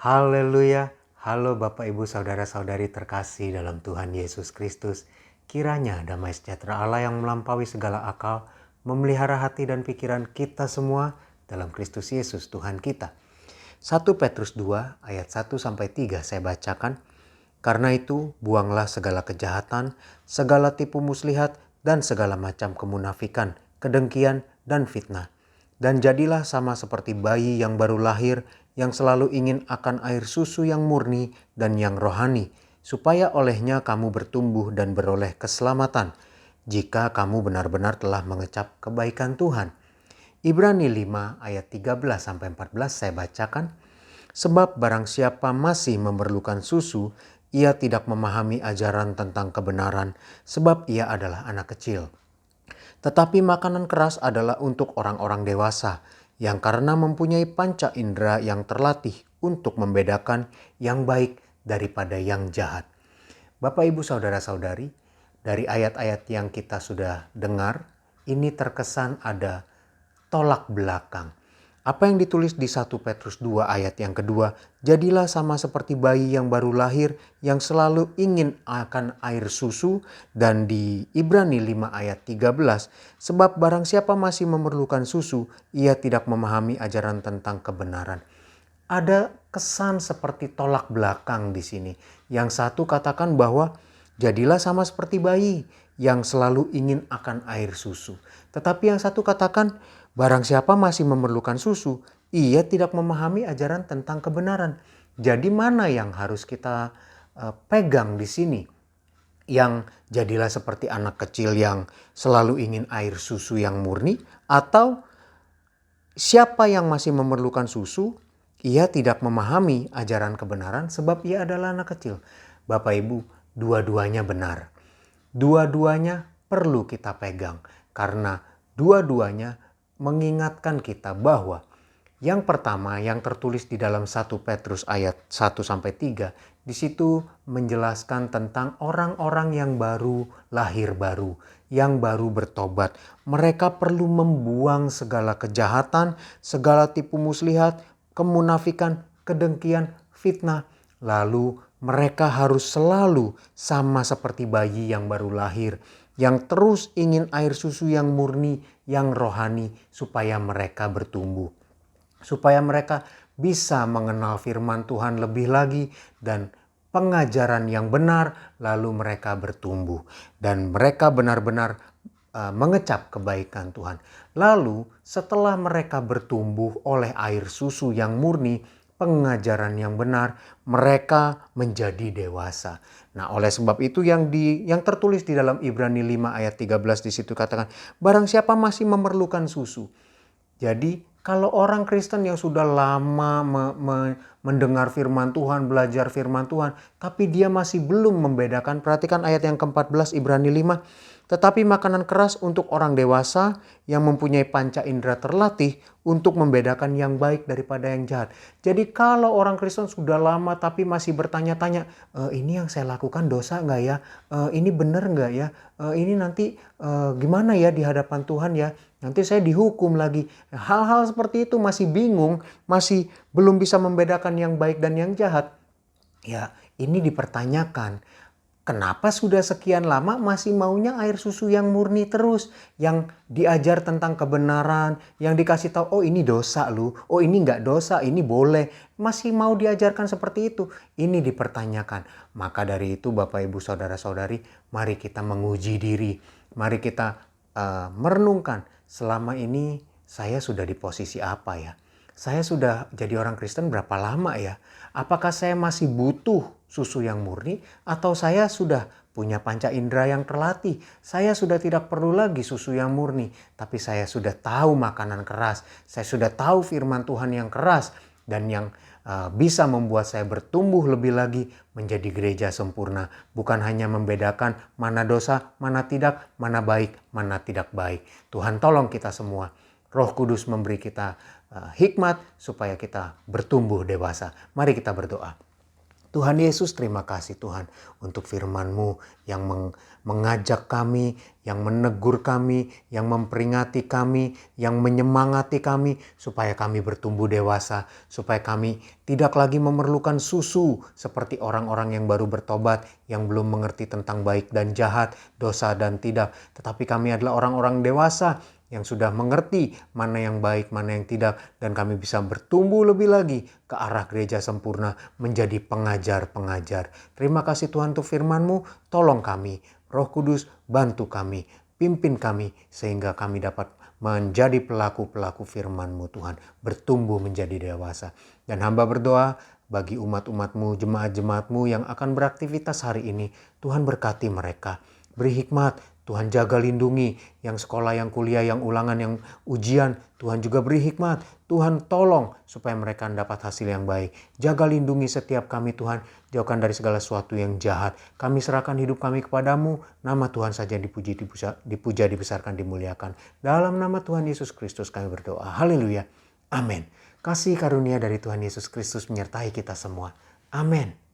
Haleluya, halo Bapak Ibu Saudara-saudari terkasih dalam Tuhan Yesus Kristus. Kiranya damai sejahtera Allah yang melampaui segala akal memelihara hati dan pikiran kita semua dalam Kristus Yesus Tuhan kita. 1 Petrus 2 ayat 1-3 saya bacakan. Karena itu buanglah segala kejahatan, segala tipu muslihat dan segala macam kemunafikan, kedengkian dan fitnah. Dan jadilah sama seperti bayi yang baru lahir yang selalu ingin akan air susu yang murni dan yang rohani, supaya olehnya kamu bertumbuh dan beroleh keselamatan, jika kamu benar-benar telah mengecap kebaikan Tuhan. Ibrani 5 ayat 13-14 saya bacakan. Sebab barang siapa masih memerlukan susu, ia tidak memahami ajaran tentang kebenaran, sebab ia adalah anak kecil. Tetapi makanan keras adalah untuk orang-orang dewasa, yang karena mempunyai panca indera yang terlatih untuk membedakan yang baik daripada yang jahat. Bapak, Ibu, Saudara-saudari, dari ayat-ayat yang kita sudah dengar, ini terkesan ada tolak belakang. Apa yang ditulis di 1 Petrus 2 ayat yang kedua, jadilah sama seperti bayi yang baru lahir yang selalu ingin akan air susu, dan di Ibrani 5 ayat 13, sebab barang siapa masih memerlukan susu, ia tidak memahami ajaran tentang kebenaran. Ada kesan seperti tolak belakang di sini. Yang satu katakan bahwa jadilah sama seperti bayi yang selalu ingin akan air susu. Tetapi yang satu katakan barang siapa masih memerlukan susu, ia tidak memahami ajaran tentang kebenaran. Jadi mana yang harus kita pegang di sini? Yang jadilah seperti anak kecil yang selalu ingin air susu yang murni, atau siapa yang masih memerlukan susu, ia tidak memahami ajaran kebenaran sebab ia adalah anak kecil. Bapak Ibu, dua-duanya benar. Dua-duanya perlu kita pegang karena dua-duanya mengingatkan kita bahwa yang pertama yang tertulis di dalam 1 Petrus ayat 1-3, di situ menjelaskan tentang orang-orang yang baru lahir baru, yang baru bertobat. Mereka perlu membuang segala kejahatan, segala tipu muslihat, kemunafikan, kedengkian, fitnah. Lalu mereka harus selalu sama seperti bayi yang baru lahir, yang terus ingin air susu yang murni, yang rohani, supaya mereka bertumbuh. Supaya mereka bisa mengenal firman Tuhan lebih lagi dan pengajaran yang benar, lalu mereka bertumbuh. Dan mereka benar-benar mengecap kebaikan Tuhan. Lalu setelah mereka bertumbuh oleh air susu yang murni, pengajaran yang benar, mereka menjadi dewasa. Nah, oleh sebab itu yang tertulis di dalam Ibrani 5 ayat 13 di situ katakan, barang siapa masih memerlukan susu. Jadi kalau orang Kristen yang sudah lama mendengar firman Tuhan, belajar firman Tuhan, tapi dia masih belum membedakan, perhatikan ayat yang ke-14 Ibrani 5, tetapi makanan keras untuk orang dewasa yang mempunyai panca indera terlatih untuk membedakan yang baik daripada yang jahat. Jadi kalau orang Kristen sudah lama tapi masih bertanya-tanya, ini yang saya lakukan dosa nggak ya? Ini benar nggak ya? Ini nanti gimana ya di hadapan Tuhan ya? Nanti saya dihukum lagi. Hal-hal seperti itu masih bingung, masih belum bisa membedakan yang baik dan yang jahat. Ya, ini dipertanyakan. Kenapa sudah sekian lama masih maunya air susu yang murni terus? Yang diajar tentang kebenaran, yang dikasih tahu, oh ini dosa lu, oh ini nggak dosa, ini boleh. Masih mau diajarkan seperti itu? Ini dipertanyakan. Maka dari itu Bapak Ibu Saudara-saudari, mari kita menguji diri. Mari kita merenungkan, selama ini saya sudah di posisi apa ya? Saya sudah jadi orang Kristen berapa lama ya? Apakah saya masih butuh susu yang murni atau saya sudah punya panca indera yang terlatih? Saya sudah tidak perlu lagi susu yang murni, tapi saya sudah tahu makanan keras. Saya sudah tahu firman Tuhan yang keras dan yang bisa membuat saya bertumbuh lebih lagi menjadi gereja sempurna. Bukan hanya membedakan mana dosa, mana tidak, mana baik, mana tidak baik. Tuhan tolong kita semua. Roh Kudus memberi kita hikmat supaya kita bertumbuh dewasa. Mari kita berdoa. Tuhan Yesus, terima kasih Tuhan untuk firman-Mu yang mengajak kami, yang menegur kami, yang memperingati kami, yang menyemangati kami supaya kami bertumbuh dewasa, supaya kami tidak lagi memerlukan susu seperti orang-orang yang baru bertobat, yang belum mengerti tentang baik dan jahat, dosa dan tidak. Tetapi kami adalah orang-orang dewasa yang sudah mengerti mana yang baik, mana yang tidak, dan kami bisa bertumbuh lebih lagi ke arah gereja sempurna menjadi pengajar-pengajar. Terima kasih Tuhan untuk firman-Mu, tolong kami, Roh Kudus bantu kami, pimpin kami sehingga kami dapat menjadi pelaku-pelaku firman-Mu Tuhan, bertumbuh menjadi dewasa. Dan hamba berdoa bagi umat-umat-Mu, jemaat-jemaat-Mu yang akan beraktivitas hari ini, Tuhan berkati mereka, beri hikmat, Tuhan jaga lindungi yang sekolah, yang kuliah, yang ulangan, yang ujian. Tuhan juga beri hikmat. Tuhan tolong supaya mereka dapat hasil yang baik. Jaga lindungi setiap kami Tuhan. Jauhkan dari segala sesuatu yang jahat. Kami serahkan hidup kami kepadamu. Nama Tuhan saja dipuja, dibesarkan, dimuliakan. Dalam nama Tuhan Yesus Kristus kami berdoa. Haleluya. Amin. Kasih karunia dari Tuhan Yesus Kristus menyertai kita semua. Amin.